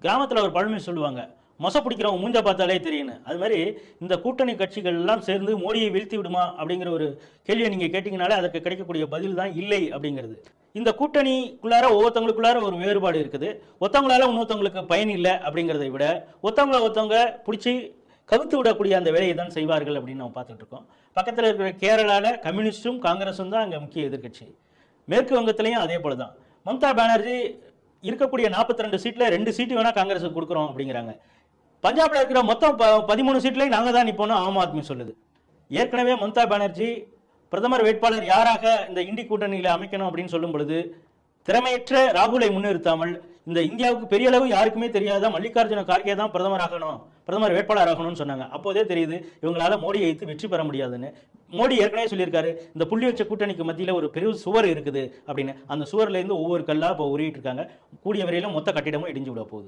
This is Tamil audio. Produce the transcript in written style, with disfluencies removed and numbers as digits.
கிராமத்தில் ஒரு பழமொழி சொல்லுவாங்க, மொச பிடிக்கிறவங்க மூஞ்ச பார்த்தாலே தெரியும்னு. அது மாதிரி இந்த கூட்டணி கட்சிகள் எல்லாம் சேர்ந்து மோடியை வீழ்த்தி விடுமா அப்படிங்கிற ஒரு கேள்வியை நீங்கள் கேட்டிங்கனாலே அதற்கு கிடைக்கக்கூடிய பதில் தான் இல்லை அப்படிங்கிறது. இந்த கூட்டணிக்குள்ளார ஒவ்வொருத்தவங்களுக்குள்ளார ஒரு வேறுபாடு இருக்குது. ஒருத்தவங்களால இன்னொருத்தவங்களுக்கு பயன் இல்லை அப்படிங்கிறதை விட ஒருத்தவங்க பிடிச்சி கவித்து விடக்கூடிய அந்த வேலையை தான் செய்வார்கள் அப்படின்னு நம்ம பார்த்துட்டு இருக்கோம். பக்கத்தில் இருக்கிற கேரளாவில் கம்யூனிஸ்டும் காங்கிரஸும் தான் அங்கே முக்கிய எதிர்க்கட்சி. மேற்கு வங்கத்திலையும் அதே போல தான். மம்தா பானர்ஜி இருக்கக்கூடிய 42 சீட்டில் 2 சீட்டு வேணால் காங்கிரஸுக்கு கொடுக்குறோம் அப்படிங்கிறாங்க. பஞ்சாப்ல இருக்கிற மொத்தம் 13 சீட்லையும் நாங்கள் தான் நிற்போம்னு ஆம் ஆத்மி சொல்லுது. ஏற்கனவே மம்தா பானர்ஜி பிரதமர் வேட்பாளர் யாராக இந்த இண்டி கூட்டணியில் அமைக்கணும் அப்படின்னு சொல்லும் பொழுது திறமையற்ற ராகுலை முன்னிறுத்தாமல் இந்த இந்தியாவுக்கு பெரிய அளவு யாருக்குமே தெரியாத மல்லிகார்ஜுன கார்கே தான் பிரதமர் வேட்பாளர் ஆகணும்னு சொன்னாங்க. அப்போதே தெரியுது இவங்களால மோடியை வைத்து வெற்றி பெற முடியாதுன்னு. மோடி ஏற்கனவே சொல்லியிருக்காரு, இந்த புள்ளி வச்ச கூட்டணிக்கு மத்தியில் ஒரு பெரிய சுவர் இருக்குது அப்படின்னு. அந்த சுவர்ல இருந்து ஒவ்வொரு கல்லா இப்போ உருவிட்டு இருக்காங்க. கூடிய வரையிலும் மொத்த கட்டிடமும் இடிஞ்சு விட போகுது.